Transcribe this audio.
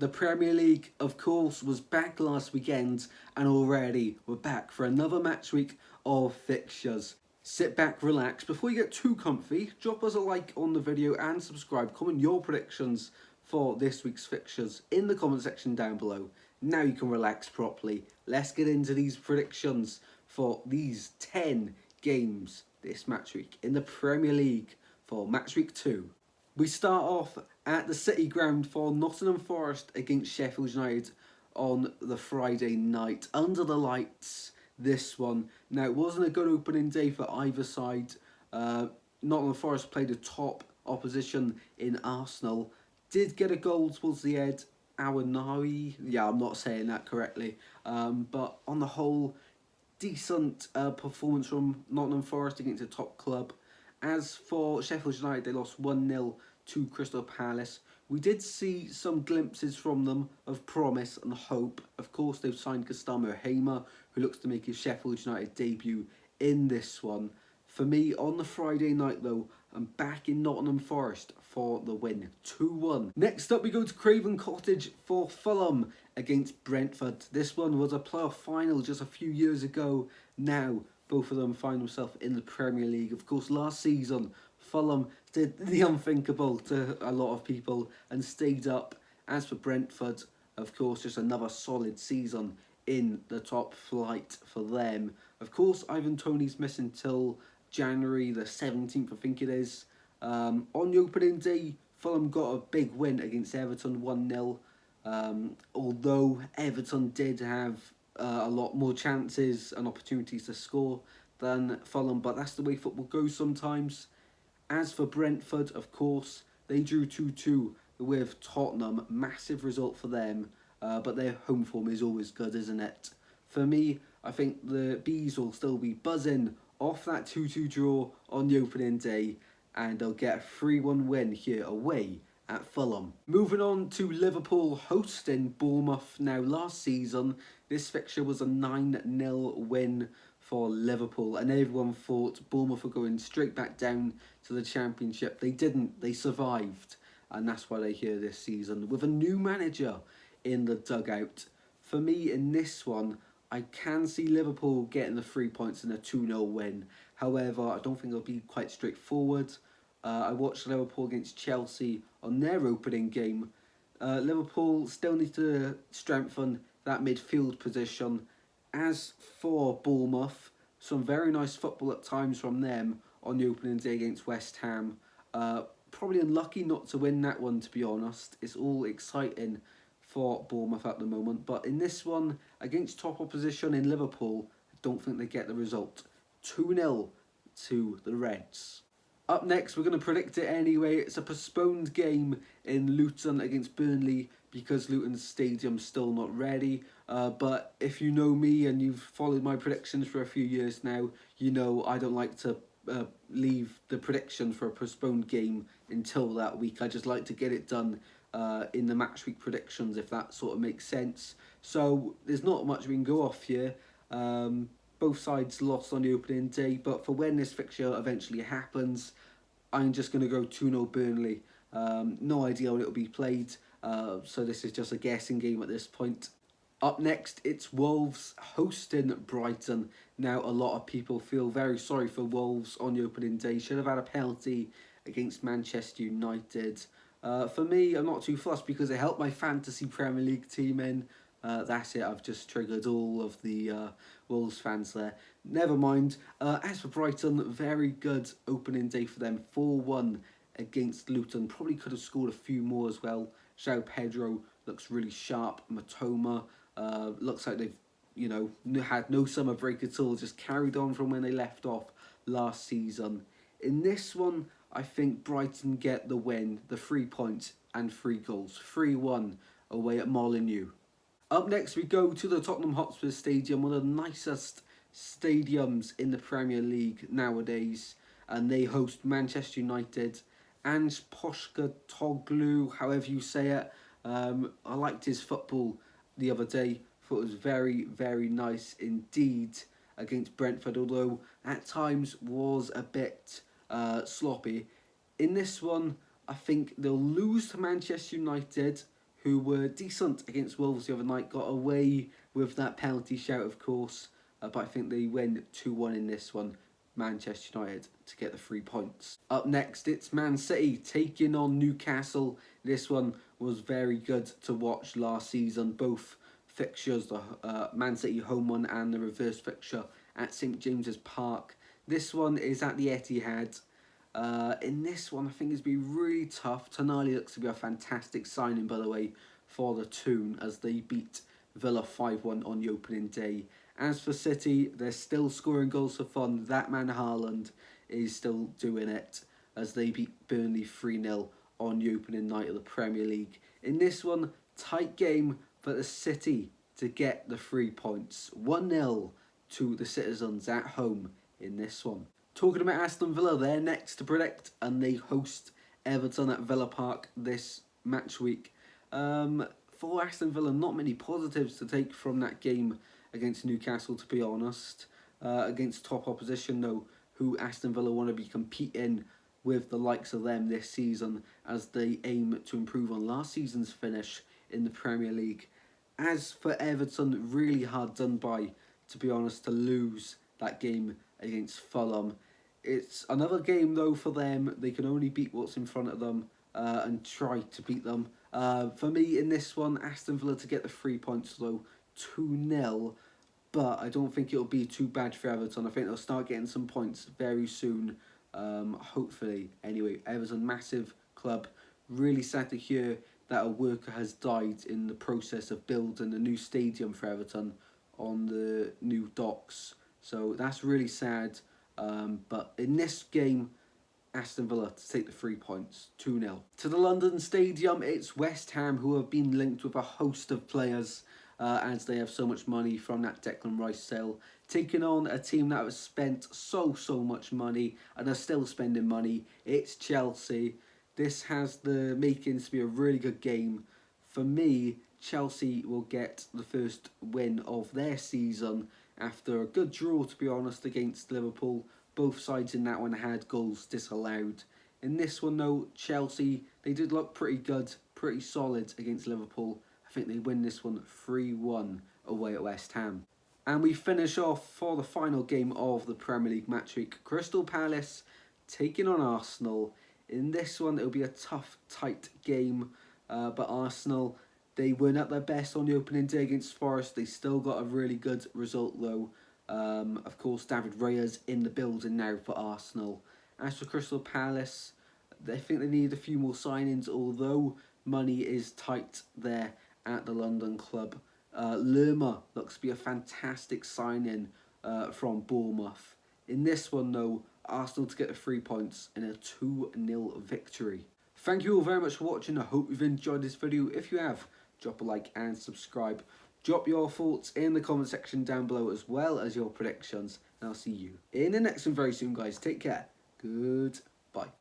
The Premier League, of course, was back last weekend, and already we're back for another match week of fixtures. Sit back, relax. Before you get too comfy, drop us a like on the video and subscribe. Comment your predictions for this week's fixtures in the comment section down below. Now you can relax properly. Let's get into these predictions for these 10 games this match week in the Premier League for match week 2. We start off at the City Ground for Nottingham Forest against Sheffield United on the Friday night. Under the lights, this one. Now, it wasn't a good opening day for either side. Nottingham Forest played a top opposition in Arsenal. Did get a goal towards the end. Awanawi. Yeah, I'm not saying that correctly. But on the whole, decent performance from Nottingham Forest against a top club. As for Sheffield United, they lost 1-0 to Crystal Palace. We did see some glimpses from them of promise and hope. Of course, they've signed Gustavo Hamer, who looks to make his Sheffield United debut in this one. For me, on the Friday night though, I'm back in Nottingham Forest for the win, 2-1. Next up, we go to Craven Cottage for Fulham against Brentford. This one was a playoff final just a few years ago. Now, both of them find themselves in the Premier League. Of course, last season, Fulham did the unthinkable to a lot of people and stayed up. As for Brentford, of course, just another solid season in the top flight for them. Of course, Ivan Toney's missing till January the 17th, I think it is. On the opening day, Fulham got a big win against Everton, 1-0. Although Everton did have a lot more chances and opportunities to score than Fulham, but that's the way football goes sometimes. As for Brentford, of course, they drew 2-2 with Tottenham. Massive result for them, but their home form is always good, isn't it? For me, I think the Bees will still be buzzing off that 2-2 draw on the opening day, and they'll get a 3-1 win here away at Fulham. Moving on to Liverpool hosting Bournemouth. Now, last season, this fixture was a 9-0 win for Liverpool, and everyone thought Bournemouth were going straight back down to the Championship. They didn't. They survived, and that's why they're here this season with a new manager in the dugout. For me, in this one, I can see Liverpool getting the 3 points in a 2-0 win. However, I don't think it'll be quite straightforward. I watched Liverpool against Chelsea on their opening game. Liverpool still need to strengthen that midfield position. As for Bournemouth, some very nice football at times from them on the opening day against West Ham. Probably unlucky not to win that one, to be honest. It's all exciting for Bournemouth at the moment. But in this one, against top opposition in Liverpool, I don't think they get the result. 2-0 to the Reds. Up next, we're going to predict it anyway. It's a postponed game in Luton against Burnley because Luton's stadium's still not ready. But if you know me and you've followed my predictions for a few years now, you know I don't like to leave the prediction for a postponed game until that week. I just like to get it done in the match week predictions, if that sort of makes sense. So there's not much we can go off here. Both sides lost on the opening day, but for when this fixture eventually happens, I'm just going to go 2-0 Burnley. No idea when it will be played, so this is just a guessing game at this point. Up next, it's Wolves hosting Brighton. Now, a lot of people feel very sorry for Wolves on the opening day. Should have had a penalty against Manchester United. For me, I'm not too fussed because it helped my fantasy Premier League team in. That's it, I've just triggered all of the Wolves fans there. Never mind. As for Brighton, very good opening day for them. 4-1 against Luton. Probably could have scored a few more as well. João Pedro looks really sharp. Matoma looks like they've had no summer break at all. Just carried on from when they left off last season. In this one, I think Brighton get the win, the 3 points and 3 goals. 3-1 away at Molineux. Up next, we go to the Tottenham Hotspur Stadium, one of the nicest stadiums in the Premier League nowadays, and they host Manchester United. Ange Postecoglou, however you say it. I liked his football the other day. Thought it was very, very nice indeed against Brentford, although at times was a bit sloppy. In this one, I think they'll lose to Manchester United, who were decent against Wolves the other night, got away with that penalty shout, of course, but I think they win 2-1 in this one. Manchester United to get the 3 points. Up next, it's Man City taking on Newcastle. This one was very good to watch last season. Both fixtures, the Man City home one and the reverse fixture at St James's Park. This one is at the Etihad. In this one, I think it's been really tough. Tonali looks to be a fantastic signing, by the way, for the Toon, as they beat Villa 5-1 on the opening day. As for City, they're still scoring goals for fun. That man Haaland is still doing it, as they beat Burnley 3-0 on the opening night of the Premier League. In this one, tight game for the City to get the 3 points. 1-0 to the Citizens at home in this one. Talking about Aston Villa, they're next to predict, and they host Everton at Villa Park this match week. For Aston Villa, not many positives to take from that game against Newcastle, to be honest. Against top opposition, though, who Aston Villa want to be competing with the likes of them this season, as they aim to improve on last season's finish in the Premier League. As for Everton, really hard done by, to be honest, to lose that game against Fulham. It's another game, though, for them. They can only beat what's in front of them and try to beat them. For me, in this one, Aston Villa to get the 3 points, though, 2-0. But I don't think it'll be too bad for Everton. I think they'll start getting some points very soon, hopefully. Anyway, Everton, massive club. Really sad to hear that a worker has died in the process of building a new stadium for Everton on the new docks. So that's really sad. But in this game, Aston Villa to take the 3 points, 2-0. To the London Stadium, it's West Ham, who have been linked with a host of players as they have so much money from that Declan Rice sale, taking on a team that has spent so much money and are still spending money. It's Chelsea. This has the makings to be a really good game. For me, Chelsea will get the first win of their season after a good draw, to be honest, against Liverpool. Both sides in that one had goals disallowed. In this one, though, Chelsea, they did look pretty good, pretty solid against Liverpool. I think they win this one 3-1 away at West Ham. And we finish off for the final game of the Premier League match week. Crystal Palace taking on Arsenal. In this one, it'll be a tough, tight game. But Arsenal, they weren't at their best on the opening day against Forest. They still got a really good result, though. Of course, David Raya's in the building now for Arsenal. As for Crystal Palace, I think they need a few more signings, although money is tight there at the London club. Lerma looks to be a fantastic signing from Bournemouth. In this one, though, Arsenal to get the 3 points in a 2-0 victory. Thank you all very much for watching. I hope you've enjoyed this video. If you have, drop a like and subscribe. Drop your thoughts in the comment section down below, as well as your predictions. And I'll see you in the next one very soon, guys. Take care. Goodbye.